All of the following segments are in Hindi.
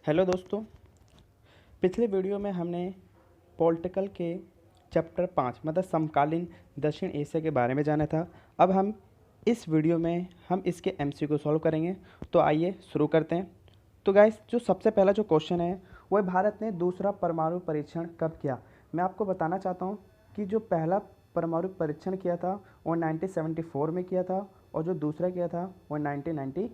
हेलो दोस्तों। पिछले वीडियो में हमने पॉलिटिकल के चैप्टर 5 मतलब समकालीन दक्षिण एशिया के बारे में जाना था। अब हम इस वीडियो में हम इसके एमसीक्यू सॉल्व करेंगे। तो आइए शुरू करते हैं। तो गाइस, जो सबसे पहला जो क्वेश्चन है वह भारत ने दूसरा परमाणु परीक्षण कब किया। मैं आपको बताना चाहता हूँ कि जो पहला परमाणु परीक्षण किया था वो 1974 में किया था और जो दूसरा किया था वो 1998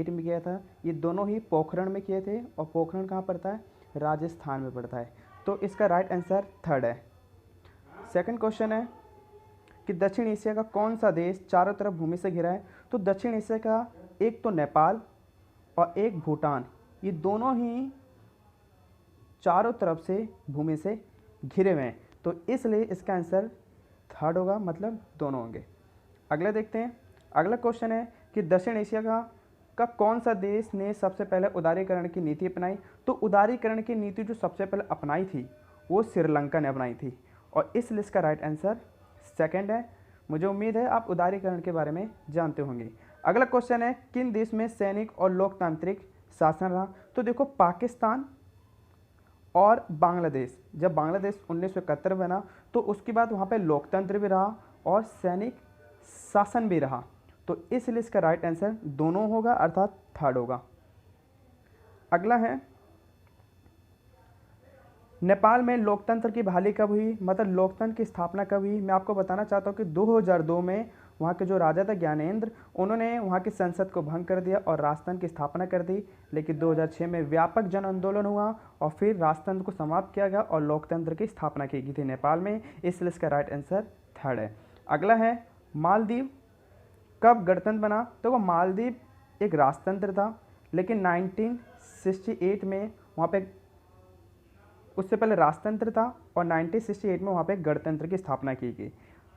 में किया था। ये दोनों ही पोखरण में किए थे और पोखरण कहाँ पड़ता है? राजस्थान में पड़ता है। तो इसका राइट आंसर थर्ड है। सेकंड क्वेश्चन है कि दक्षिण एशिया का कौन सा देश चारों तरफ भूमि से घिरा है। तो दक्षिण एशिया का एक तो नेपाल और एक भूटान, ये दोनों ही चारों तरफ से भूमि से घिरे हुए हैं। तो इसलिए इसका आंसर थर्ड होगा, मतलब दोनों होंगे। अगला देखते हैं। अगला क्वेश्चन है कि दक्षिण एशिया का कौन सा देश ने सबसे पहले उदारीकरण की नीति अपनाई। तो उदारीकरण की नीति जो सबसे पहले अपनाई थी वो श्रीलंका ने अपनाई थी और इस लिस्ट का राइट आंसर सेकंड है। मुझे उम्मीद है आप उदारीकरण के बारे में जानते होंगे। अगला क्वेश्चन है किन देश में सैनिक और लोकतांत्रिक शासन रहा। तो देखो, पाकिस्तान और बांग्लादेश, जब बांग्लादेश 1971 बना तो उसके बाद वहाँ पे लोकतंत्र भी रहा और सैनिक शासन भी रहा। तो इस लिस्ट का राइट आंसर दोनों होगा, अर्थात थर्ड होगा। अगला है नेपाल में लोकतंत्र की बहाली कब हुई, मतलब लोकतंत्र की स्थापना कब हुई। मैं आपको बताना चाहता हूँ कि 2002 में वहाँ के जो राजा थे ज्ञानेंद्र, उन्होंने वहाँ की संसद को भंग कर दिया और राजतंत्र की स्थापना कर दी। लेकिन 2006 में व्यापक जन आंदोलन हुआ और फिर राजतंत्र को समाप्त किया गया और लोकतंत्र की स्थापना की गई थी नेपाल में। इस लिस्ट का राइट आंसर थर्ड है। अगला है मालदीव कब गणतंत्र बना। तो वो मालदीव एक राजतंत्र था, लेकिन 1968 में वहाँ पे, उससे पहले राजतंत्र था और 1968 में वहाँ पे गणतंत्र की स्थापना की गई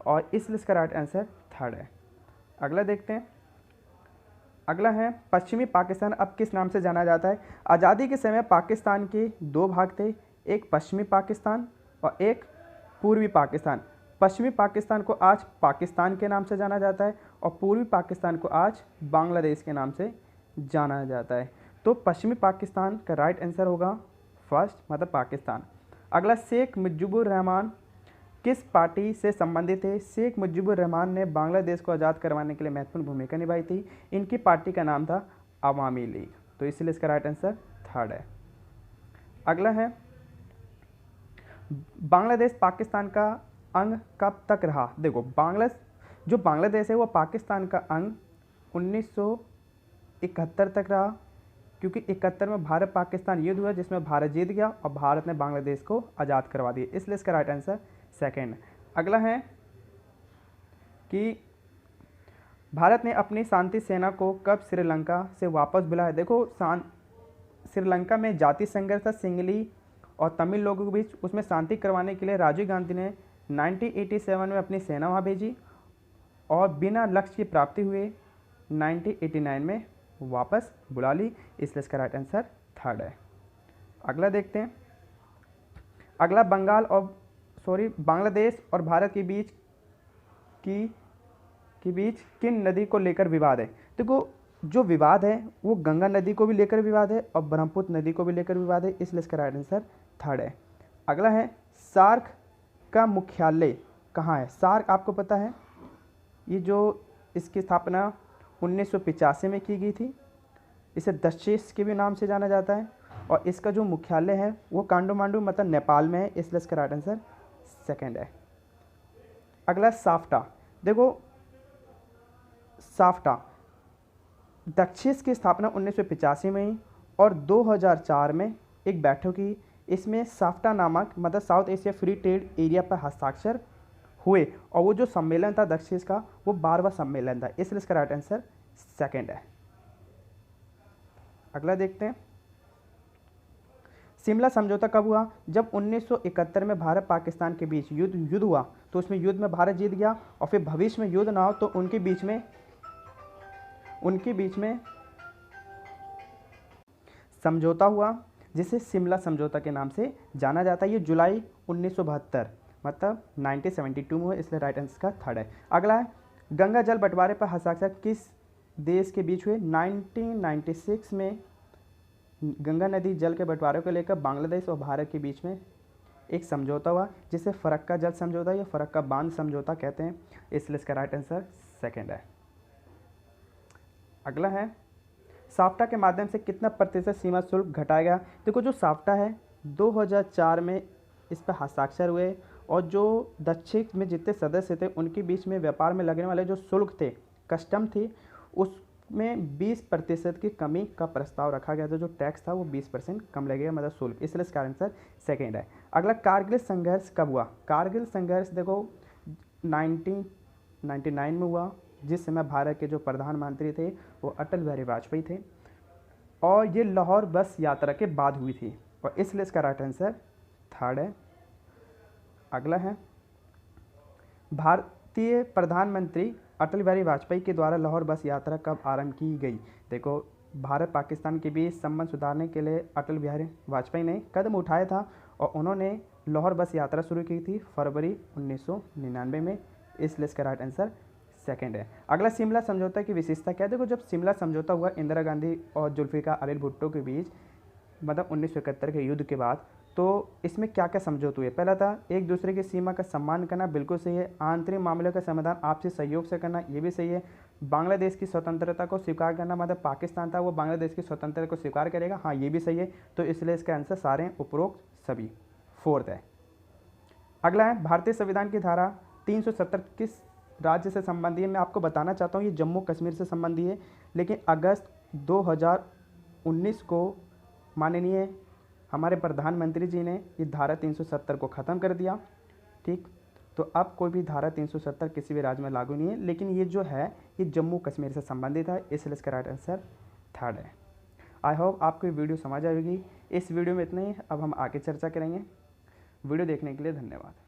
और इस लिस्ट का राइट आंसर थर्ड है। अगला देखते हैं। अगला है पश्चिमी पाकिस्तान अब किस नाम से जाना जाता है। आज़ादी के समय पाकिस्तान के दो भाग थे, एक पश्चिमी पाकिस्तान और एक पूर्वी पाकिस्तान। पश्चिमी पाकिस्तान को आज पाकिस्तान के नाम से जाना जाता है और पूर्वी पाकिस्तान को आज बांग्लादेश के नाम से जाना जाता है। तो पश्चिमी पाकिस्तान का राइट आंसर होगा फर्स्ट, मतलब पाकिस्तान। अगला शेख मुजीबुर रहमान किस पार्टी से संबंधित है। शेख मुजीबुर रहमान ने बांग्लादेश को आज़ाद करवाने के लिए महत्वपूर्ण भूमिका निभाई थी। इनकी पार्टी का नाम था अवामी लीग। तो इसलिए इसका राइट आंसर थर्ड है। अगला है बांग्लादेश पाकिस्तान का अंग कब तक रहा। देखो, जो बांग्लादेश है वो पाकिस्तान का अंग 1971 तक रहा, क्योंकि 71 में भारत पाकिस्तान युद्ध हुआ जिसमें भारत जीत गया और भारत ने बांग्लादेश को आज़ाद करवा दिया। इसलिए इसका राइट आंसर सेकेंड। अगला है कि भारत ने अपनी शांति सेना को कब श्रीलंका से वापस बुलाया। देखो, श्रीलंका में जाति संघर्ष था सिंगली और तमिल लोगों के बीच, उसमें शांति करवाने के लिए राजीव गांधी ने 1987 में अपनी सेना वहाँ भेजी और बिना लक्ष्य की प्राप्ति हुए 1989 में वापस बुला ली। इसलिए इसका राइट आंसर थर्ड है। अगला देखते हैं। अगला बांग्लादेश और भारत के बीच किन नदी को लेकर विवाद है। देखो, जो विवाद है वो गंगा नदी को भी लेकर विवाद है और ब्रह्मपुत्र नदी को भी लेकर विवाद है। इसलिए इसका राइट आंसर थर्ड है। अगला है सार्क का मुख्यालय कहाँ है। सार्क आपको पता है, ये जो इसकी स्थापना 1985 में की गई थी। इसे दक्षेश के भी नाम से जाना जाता है और इसका जो मुख्यालय है वो काठमांडू मतलब नेपाल में है। इसलिए इसका राइट आंसर सेकेंड है। अगला साफ्टा। देखो, साफ्टा दक्षेश की स्थापना 1985 में ही और 2004 में एक बैठक हुई। इसमें साफ्टा नामक मतलब south Asia free trade area पर हस्ताक्षर हुए और वो जो सम्मेलन था दक्षेश का वो 12वां सम्मेलन था। इसलिए इसका राइट आंसर सेकेंड है। अगला देखते हैं। शिमला समझौता कब हुआ। जब 1971 में भारत पाकिस्तान के बीच युद्ध हुआ तो उसमें युद्ध में भारत जीत गया और फिर भविष्य में युद्ध ना हो तो उनके बीच में समझौता हुआ जिसे शिमला समझौता के नाम से जाना जाता है। ये जुलाई 1972 मतलब 1972 में हुआ। इसलिए राइट आंसर का थर्ड है। अगला है गंगा जल बंटवारे पर हस्ताक्षर किस देश के बीच हुए। 1996 में गंगा नदी जल के बंटवारे को लेकर बांग्लादेश और भारत के बीच में एक समझौता हुआ, जिसे फरक्का जल समझौता या फरक्का बांध समझौता कहते हैं। इसलिए इसका राइट आंसर सेकंड है। अगला है, साफ्टा के माध्यम से कितना प्रतिशत सीमा शुल्क घटाया गया। देखो, जो साफ्टा है 2004 में इस पर हस्ताक्षर हुए, और जो दक्षिण में जितने सदस्य थे उनके बीच में व्यापार में लगने वाले जो शुल्क थे, कस्टम थी, उसमें 20% की कमी का प्रस्ताव रखा गया था। जो टैक्स था वो 20% कम लगेगा, मतलब शुल्क। इसलिए इसका आंसर सेकेंड है। अगला, कारगिल संघर्ष कब हुआ। कारगिल संघर्ष देखो 1999 में हुआ, जिस समय भारत के जो प्रधानमंत्री थे वो अटल बिहारी वाजपेयी थे, और ये लाहौर बस यात्रा के बाद हुई थी, और इसलिए इसका राइट आंसर थर्ड है। अगला है, भारतीय प्रधानमंत्री अटल बिहारी वाजपेयी के द्वारा लाहौर बस यात्रा कब आरंभ की गई। देखो, भारत पाकिस्तान के बीच संबंध सुधारने के लिए अटल बिहारी वाजपेयी ने कदम उठाया था, और उन्होंने लाहौर बस यात्रा शुरू की थी फरवरी 1999 में। इसलिए इसका राइट आंसर सेकंड है। अगला, शिमला समझौता की विशेषता क्या है। देखो, जब शिमला समझौता हुआ इंदिरा गांधी और जुल्फिकार अली भुट्टो के बीच, मतलब 1971 के युद्ध के बाद, तो इसमें क्या क्या समझौते हुए। पहला था, एक दूसरे की सीमा का सम्मान करना, बिल्कुल सही है। आंतरिक मामलों का समाधान आपसी सहयोग से करना, ये भी सही है। बांग्लादेश की स्वतंत्रता को स्वीकार करना, मतलब पाकिस्तान था वो बांग्लादेश की स्वतंत्रता को स्वीकार करेगा, हाँ ये भी सही है। तो इसलिए इसका आंसर सारे हैं उपरोक्त सभी, फोर्थ है। अगला है, भारतीय संविधान की धारा 370 किस राज्य से संबंधी है। मैं आपको बताना चाहता हूँ ये जम्मू कश्मीर से संबंधी है, लेकिन अगस्त 2019 को माननीय हमारे प्रधानमंत्री जी ने ये धारा 370 को ख़त्म कर दिया। ठीक, तो अब कोई भी धारा 370 किसी भी राज्य में लागू नहीं है, लेकिन ये जो है ये जम्मू कश्मीर से संबंधित है, इसलिए इसका राइट आंसर थर्ड है। आई होप आपको ये वीडियो समझ आएगी। इस वीडियो में इतना ही, अब हम आगे चर्चा करेंगे। वीडियो देखने के लिए धन्यवाद।